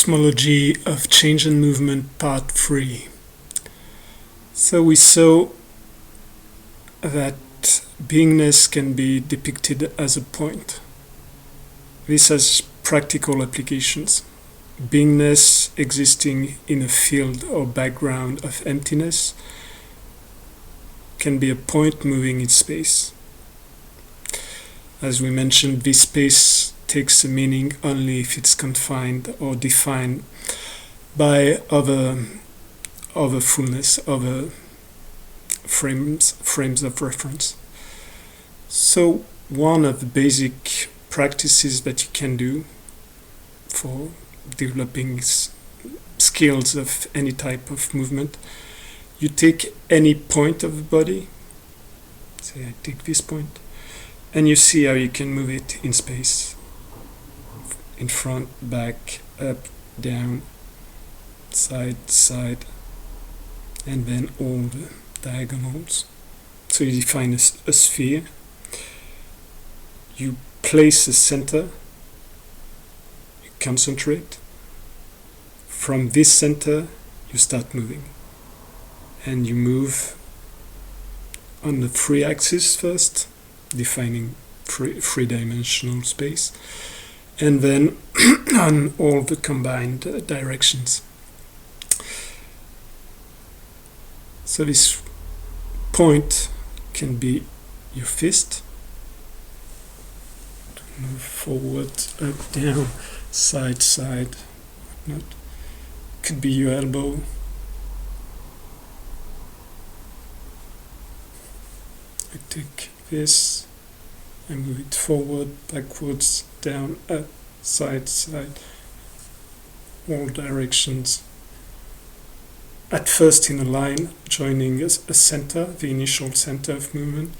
Cosmology of Change and Movement, Part 3. So we saw that beingness can be depicted as a point. This has practical applications. Beingness existing in a field or background of emptiness can be a point moving in space. As we mentioned, this space takes a meaning only if it's confined or defined by other fullness, other frames of reference. So one of the basic practices that you can do for developing skills of any type of movement, you take any point of the body, say I take this point, and you see how you can move it in space. In front, back, up, down, side, side, and then all the diagonals. So you define a sphere. You place a center. You concentrate. From this center, you start moving. And you move on the three axis first, defining three-dimensional space, and then on all the combined directions. So this point can be your fist, move forward, up, down, side, side, whatnot. Could be your elbow. I take this, I move it forward, backwards, down, up, side, side, all directions. At first in a line, joining a center, the initial center of movement,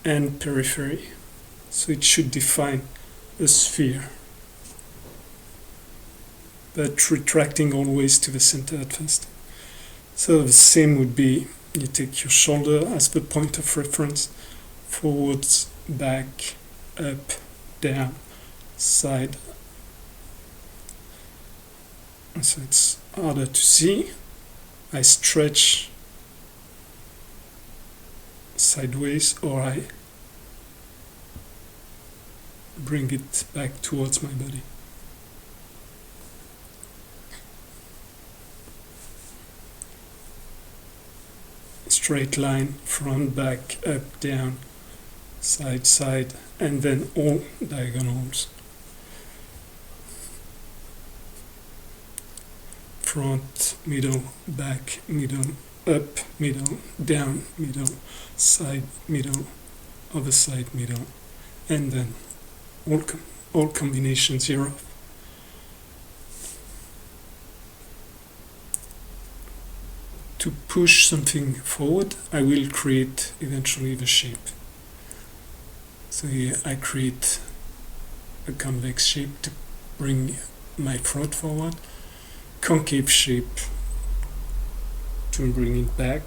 and periphery. So it should define a sphere, but retracting always to the center at first. So the same would be, you take your shoulder as the point of reference, forwards, back, up, down, side. So it's harder to see. I stretch sideways, or I bring it back towards my body. Straight line, front, back, up, down, side, side, and then all diagonals. Front, middle, back, middle, up, middle, down, middle, side, middle, other side, middle, and then all combinations hereof. To push something forward, I will create eventually the shape. So here I create a convex shape to bring my throat forward, concave shape to bring it back,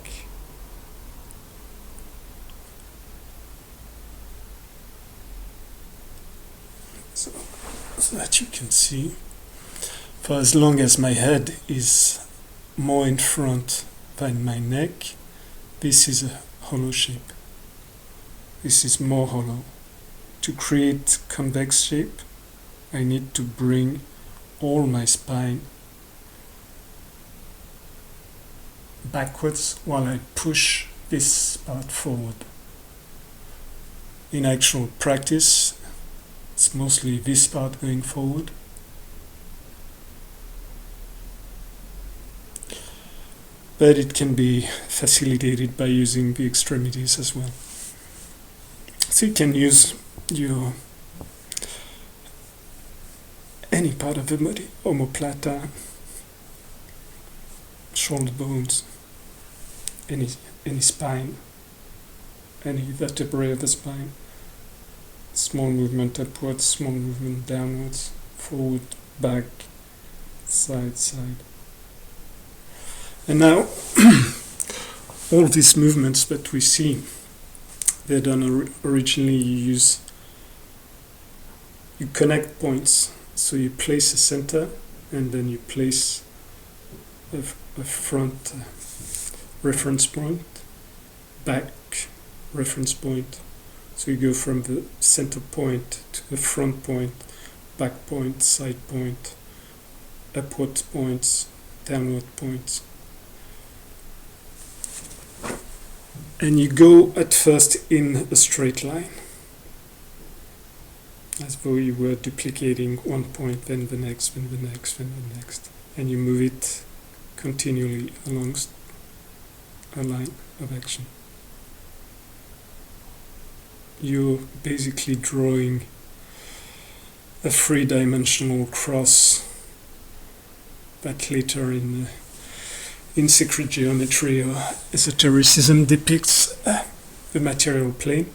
so that you can see. For as long as my head is more in front than my neck, this is a hollow shape. This is more hollow. To create convex shape, I need to bring all my spine backwards while I push this part forward. In actual practice, it's mostly this part going forward. But it can be facilitated by using the extremities as well. So you can use your any part of the body, omoplata, shoulder bones, any spine, any vertebrae of the spine. Small movement upwards, small movement downwards, forward, back, side, side. And now, all these movements that we see, they're done originally. You connect points. So you place a center, and then you place a front reference point, back reference point. So you go from the center point to the front point, back point, side point, upward points, downward points. And you go at first in a straight line, as though you were duplicating one point, then the next, then the next, then the next. And you move it continually along a line of action. You're basically drawing a three-dimensional cross that later in sacred geometry or esotericism depicts the material plane.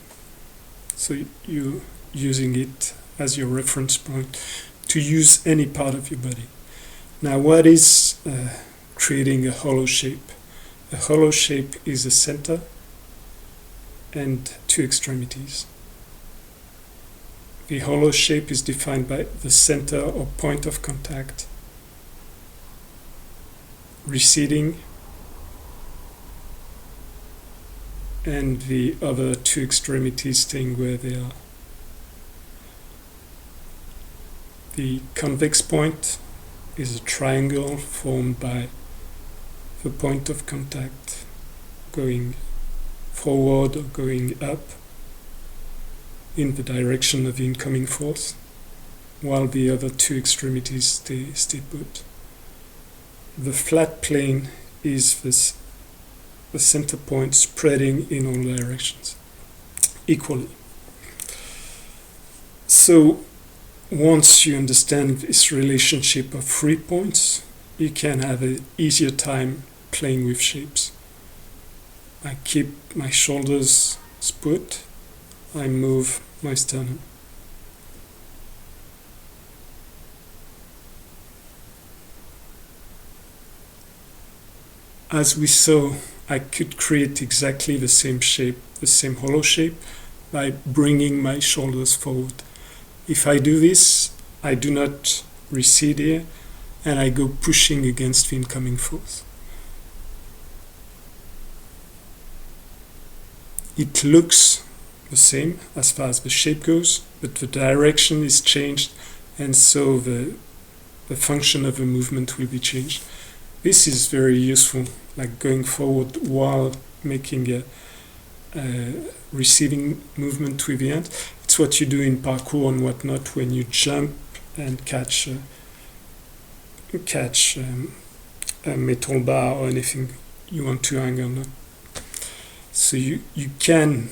So you're using it as your reference point to use any part of your body. Now, what is creating a hollow shape? A hollow shape is a center and two extremities. The hollow shape is defined by the center or point of contact receding, and the other two extremities staying where they are. The convex point is a triangle formed by the point of contact going forward or going up in the direction of the incoming force, while the other two extremities stay put. The flat plane is the center point spreading in all directions equally. So once you understand this relationship of 3 points, you can have an easier time playing with shapes. I keep my shoulders put, I move my sternum. As we saw, I could create exactly the same shape, the same hollow shape, by bringing my shoulders forward. If I do this, I do not recede here, and I go pushing against the incoming force. It looks the same as far as the shape goes, but the direction is changed, and so the function of the movement will be changed. This is very useful, like going forward while making a receiving movement with the hand. It's what you do in parkour and whatnot when you jump and catch a metal bar or anything you want to hang on. So you can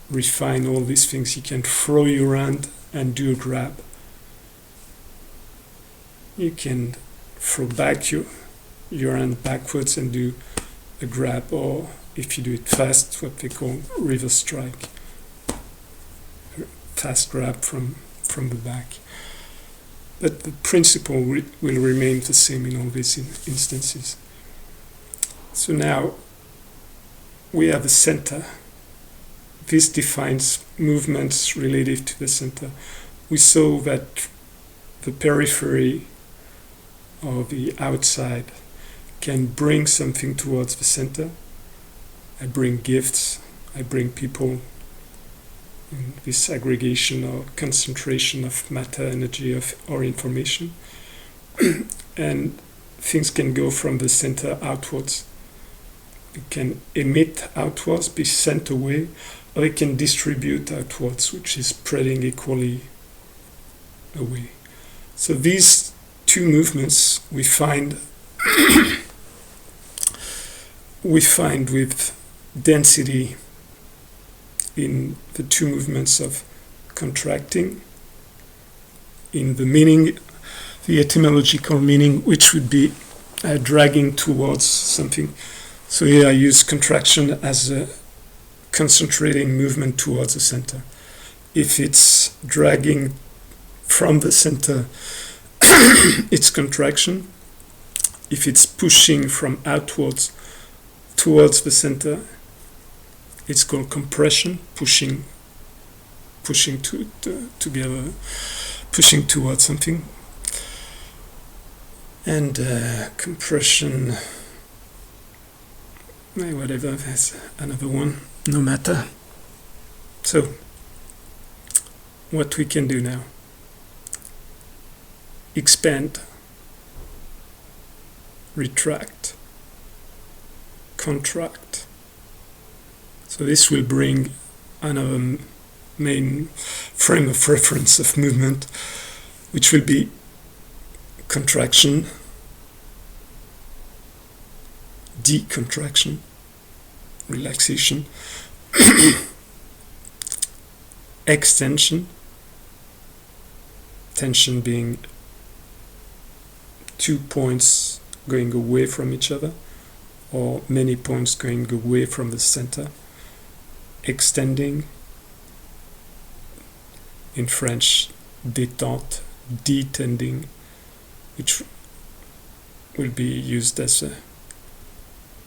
refine all these things. You can throw your hand and do a grab. You can throw back your hand backwards and do a grab, or if you do it fast, what they call reverse strike. Fast grab from the back. But the principle will remain the same in all these instances. So now we have a center. This defines movements relative to the center. We saw that the periphery or the outside can bring something towards the center. I bring gifts, I bring people, in this aggregation or concentration of matter, energy, or information. And things can go from the center outwards. It can emit outwards, be sent away, or it can distribute outwards, which is spreading equally away. So these two movements we find with density in the two movements of contracting, in the meaning, the etymological meaning, which would be dragging towards something. So here I use contraction as a concentrating movement towards the center. If it's dragging from the center, it's contraction. If it's pushing from outwards towards the center, it's called compression, pushing together, pushing towards something. And compression, whatever, that's another one, no matter. So, what we can do now: expand, retract, contract. So this will bring another main frame of reference of movement, which will be contraction, decontraction, relaxation, extension, tension being 2 points going away from each other, or many points going away from the center, extending, in French, détente, detending, which will be used as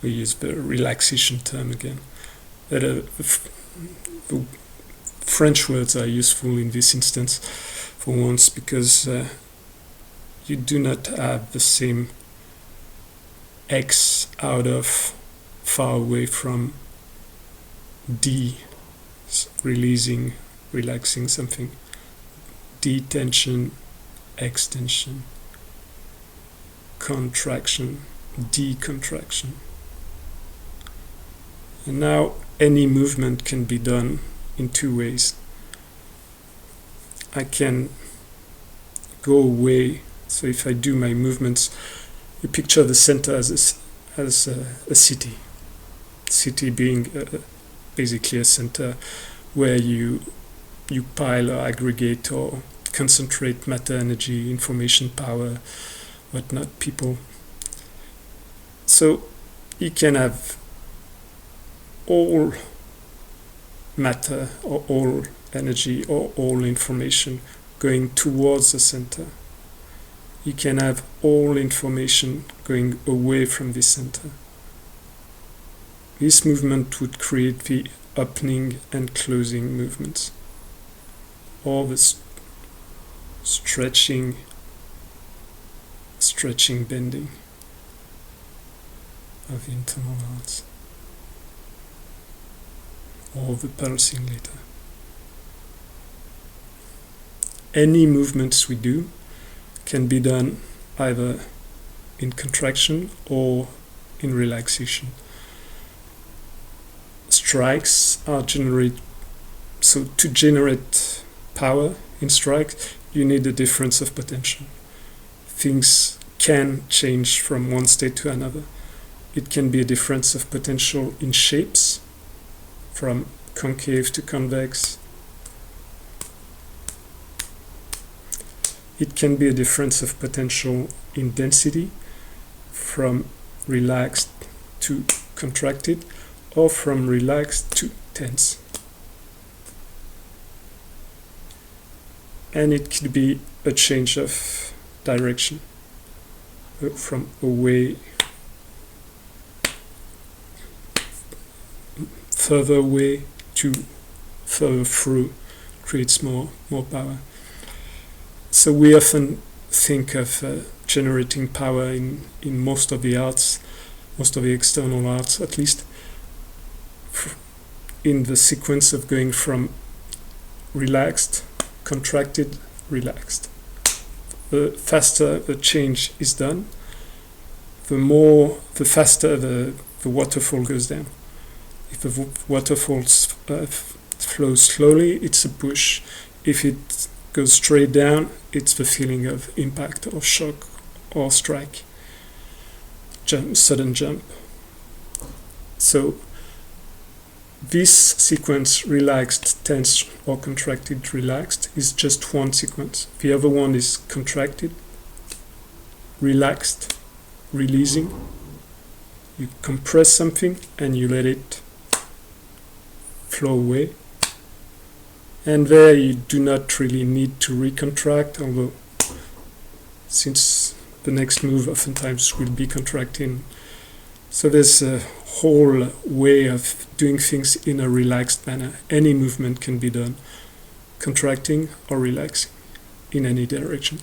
we use the relaxation term again. But the French words are useful in this instance for once, because you do not have the same X out of far away from D, releasing, relaxing something. Detension, extension, contraction, decontraction. And now any movement can be done in two ways. I can go away. So if I do my movements, you picture the center as a city. City being basically a center where you pile or aggregate or concentrate matter, energy, information, power, whatnot, people. So you can have all matter or all energy or all information going towards the center. You can have all information going away from the center. This movement would create the opening and closing movements, or the stretching, bending of the internal arts, or the pulsing later. Any movements we do can be done either in contraction or in relaxation. Strikes are so to generate power in strikes, you need a difference of potential. Things can change from one state to another. It can be a difference of potential in shapes, from concave to convex. It can be a difference of potential in density, from relaxed to contracted, or from relaxed to tense. And it could be a change of direction, from away, further away to further through, creates more power. So we often think of generating power in most of the arts, most of the external arts at least, in the sequence of going from relaxed, contracted, relaxed. The faster the change is done, the faster the waterfall goes down. If the waterfall flows slowly, it's a push. If it goes straight down, it's the feeling of impact or shock or strike, sudden jump. So this sequence, relaxed, tense, or contracted, relaxed, is just one sequence. The other one is contracted, relaxed, releasing. You compress something and you let it flow away. And there you do not really need to recontract, although since the next move oftentimes will be contracting. So there's a whole way of doing things in a relaxed manner. Any movement can be done contracting or relaxing in any direction.